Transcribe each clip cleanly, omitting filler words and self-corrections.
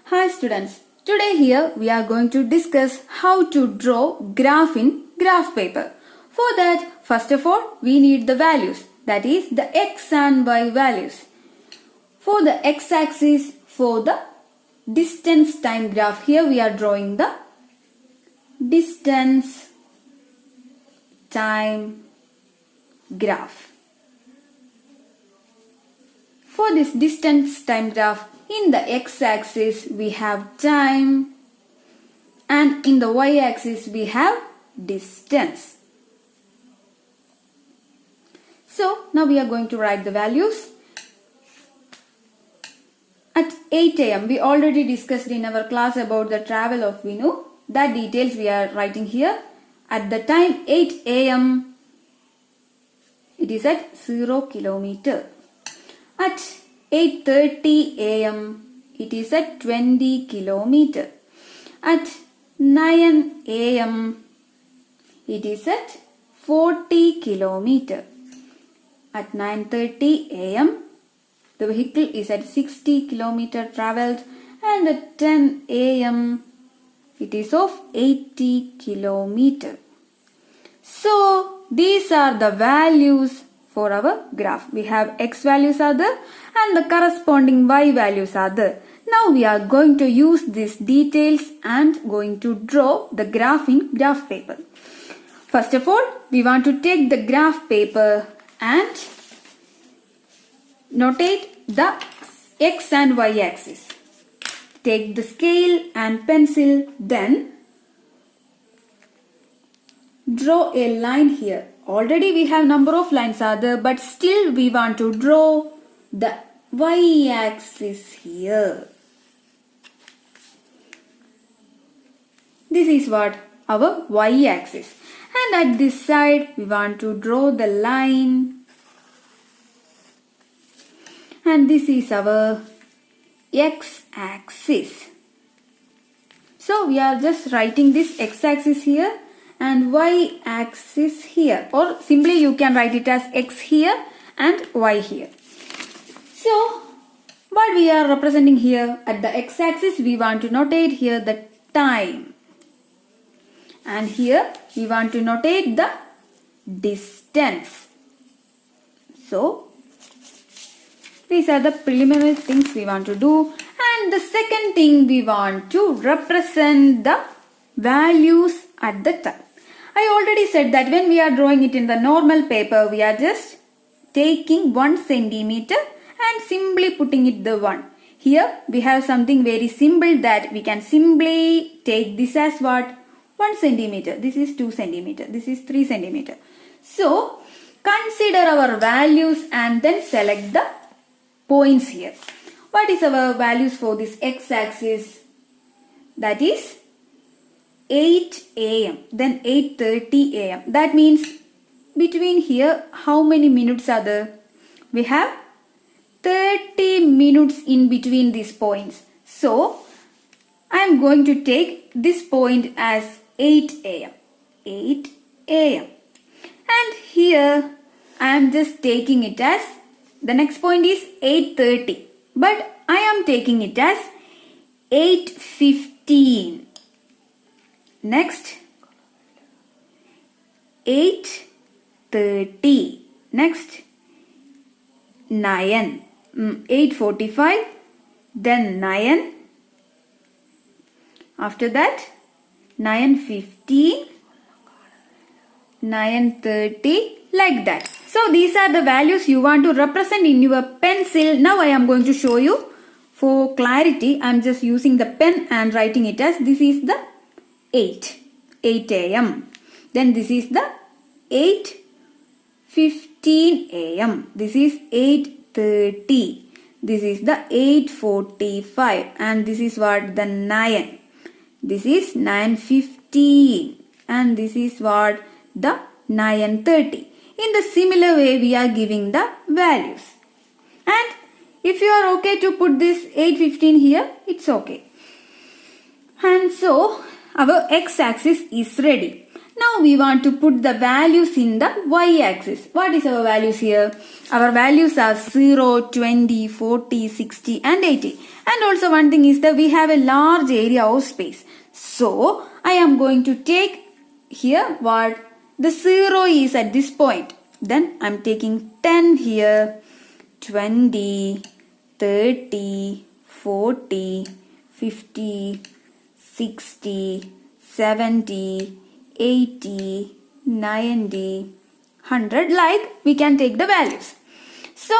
Hi students, today here we are going to discuss how to draw graph in graph paper. For that, first of all, we need the values, that is the x and y values. For the x-axis, for the distance time graph, here we are drawing the distance time graph. For this distance time graph, in the x-axis we have time and in the y-axis we have distance. So now we are going to write the values. At 8 am, we already discussed in our class about the travel of Vinu. That details we are writing here. At the time 8 am, it is at 0 kilometer. At 8:30 am, it is at 20 kilometer. At 9 am, it is at 40 kilometer. At 9:30 am, the vehicle is at 60 kilometer traveled, and at 10 am, it is of 80 kilometer. So these are the values for our graph. We have x values are there and the corresponding y values are there. Now we are going to use these details and going to draw the graph in graph paper. First of all, we want to take the graph paper and notate the x and y axis. Take the scale and pencil, then draw a line here. Already we have number of lines are there, but still we want to draw the y-axis here. This is what our y-axis. And at this side we want to draw the line. And this is our x-axis. So we are just writing this x-axis here and y-axis here, or simply you can write it as x here and y here. So what we are representing here at the x-axis, we want to notate here the time, and here we want to notate the distance. So these are the preliminary things we want to do, and the second thing we want to represent the values at the time. I already said that when we are drawing it in the normal paper, we are just taking 1 centimeter and simply putting it the 1. Here we have something very simple that we can simply take this as what? 1 centimeter. This is 2 centimeter. This is 3 centimeter. So consider our values and then select the points here. What is our values for this x-axis? That is 8 am, then 8:30 am. That means between here how many minutes are there? We have 30 minutes in between these points. So I am going to take this point as 8 am. 8 am. And here I am just taking it as, the next point is 8:30. But I am taking it as 8:15. Next 8:30. Next 9. 8:45. Then 9. After that 9:15. 9:30. Like that. So these are the values you want to represent in your pencil. Now I am going to show you. For clarity, I am just using the pen and writing it as, this is the 8 am. Then this is the 8:15 am. This is 8:30. This is the 8:45. And this is what? The 9. This is 9:15. And this is what? The 9:30. In the similar way, we are giving the values. And if you are okay to put this 8:15 here, it's okay. And so our x-axis is ready. Now we want to put the values in the y-axis. What is our values here? Our values are 0, 20, 40, 60 and 80. And also one thing is that we have a large area of space. So I am going to take here what? The 0 is at this point. Then I am taking 10 here, 20, 30, 40, 50, 60, 70, 80, 90, 100, like we can take the values. So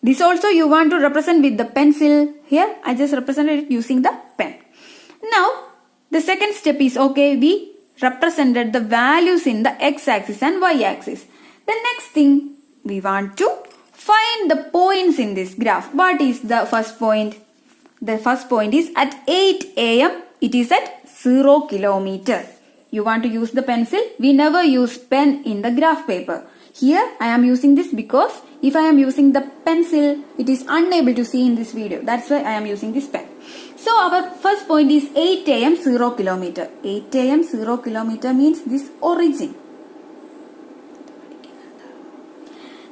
this also you want to represent with the pencil. Here I just represented it using the pen. Now the second step is okay, we represented the values in the x-axis and y-axis. The next thing we want to find the points in this graph. What is the first point? The first point is at 8 a.m. it is at 0 kilometer. You want to use the pencil. We never use pen in the graph paper. Here I am using this because if I am using the pencil, it is unable to see in this video. That's why I am using this pen. So our first point is 8 a.m. 0 kilometer. 8 a.m. 0 kilometer means this origin.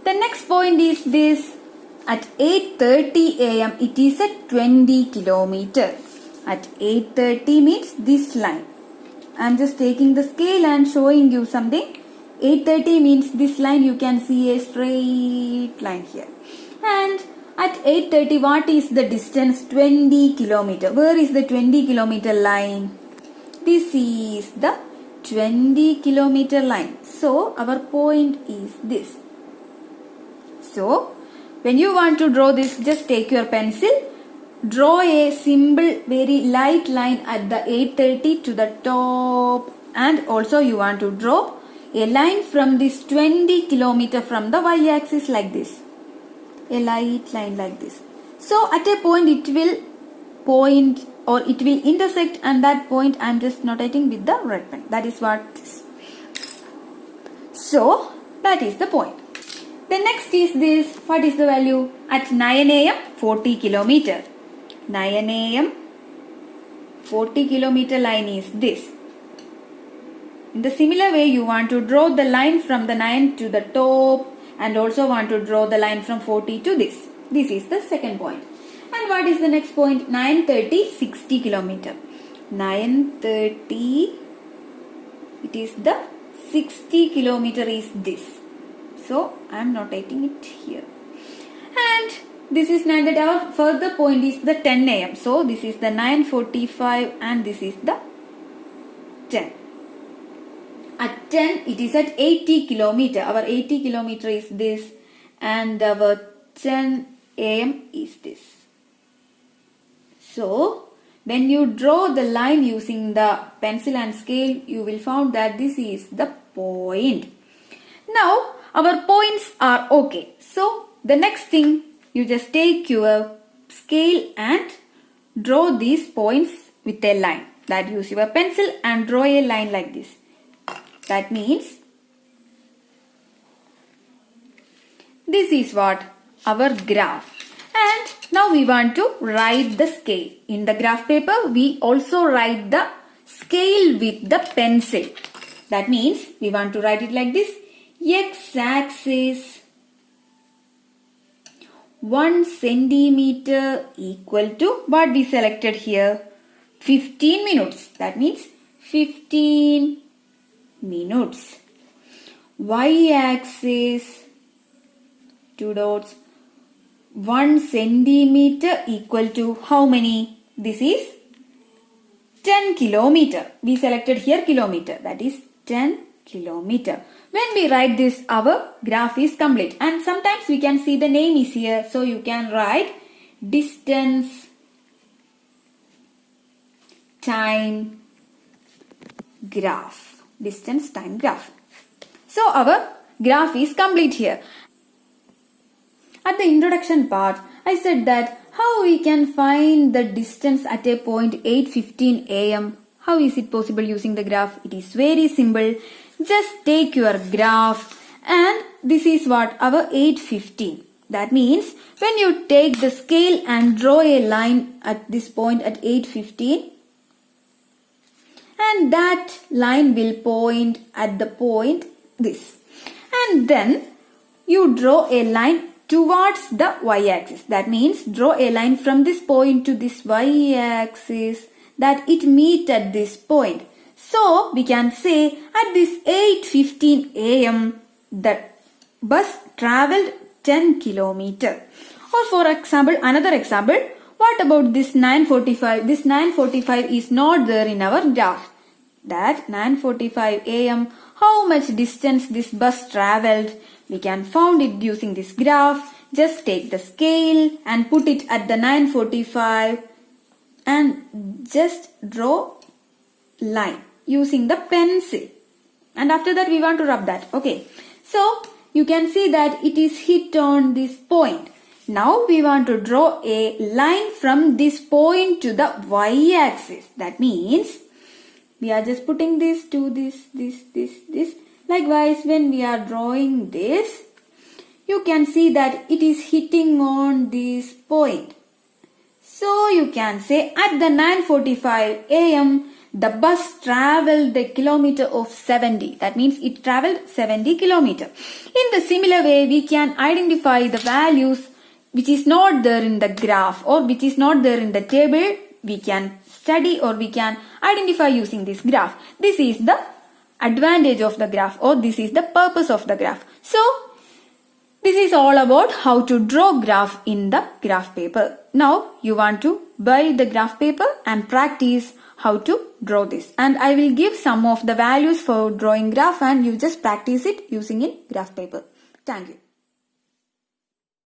The next point is this. At 8:30 a.m. it is at 20 kilometer. At 8:30 means this line. I am just taking the scale and showing you something. 8:30 means this line, you can see a straight line here. And at 8:30 what is the distance? 20 kilometer. Where is the 20 kilometer line? This is the 20 kilometer line. So our point is this. So when you want to draw this, just take your pencil. Draw a simple, very light line at the 8:30 to the top, and also you want to draw a line from this 20 kilometer from the y-axis like this. A light line like this. So at a point it will point or it will intersect, and that point I am just notating with the red pen. That is what it is. So that is the point. The next is this. What is the value? At 9 a.m. 40 kilometer. 9 a.m. 40 kilometer line is this. In the similar way, you want to draw the line from the 9 to the top, and also want to draw the line from 40 to this. This is the second point. And what is the next point? 9:30 60 kilometer. 9:30, it is the 60 kilometer is this. So I am notating it here. And this is 9:30. Our further point is the 10 a.m. So this is the 9:45 and this is the 10. At 10 it is at 80 kilometer. Our 80 kilometer is this, and our 10 a.m. is this. So when you draw the line using the pencil and scale, you will find that this is the point. Now our points are okay. So the next thing, you just take your scale and draw these points with a line. That use your pencil and draw a line like this. That means this is what? Our graph. And now we want to write the scale. In the graph paper, we also write the scale with the pencil. That means we want to write it like this. X-axis 1 centimeter equal to what we selected here? 15 minutes. That means 15 minutes. Y-axis 2 dots 1 centimeter equal to how many? This is 10 kilometer. We selected here kilometer. That is 10 kilometer. When we write this, our graph is complete. And sometimes we can see the name is here. So you can write distance, time, graph. Distance, time, graph. So our graph is complete here. At the introduction part, I said that how we can find the distance at a point 8:15 a.m. How is it possible using the graph? It is very simple. Just take your graph, and this is what? Our 8:15. That means when you take the scale and draw a line at this point at 8:15, and that line will point at the point this. And then you draw a line towards the y-axis. That means draw a line from this point to this y-axis that it meet at this point. So we can say at this 8:15 a.m. the bus traveled 10 kilometer. Or for example, another example, what about this 9:45? This 9:45 is not there in our graph. That 9:45 a.m. how much distance this bus traveled? We can find it using this graph. Just take the scale and put it at the 9:45 and just draw line using the pencil. And after that we want to rub that. Okay. So you can see that it is hit on this point. Now we want to draw a line from this point to the y-axis. That means we are just putting this to this. Likewise, when we are drawing this, you can see that it is hitting on this point. So you can say at the 9:45 a.m. the bus traveled a kilometer of 70. That means it traveled 70 kilometer. In the similar way, we can identify the values which is not there in the graph or which is not there in the table. We can study or we can identify using this graph. This is the advantage of the graph or this is the purpose of the graph. So this is all about how to draw graph in the graph paper. Now you want to buy the graph paper and practice how to draw this. And I will give some of the values for drawing graph and you just practice it using in graph paper. Thank you.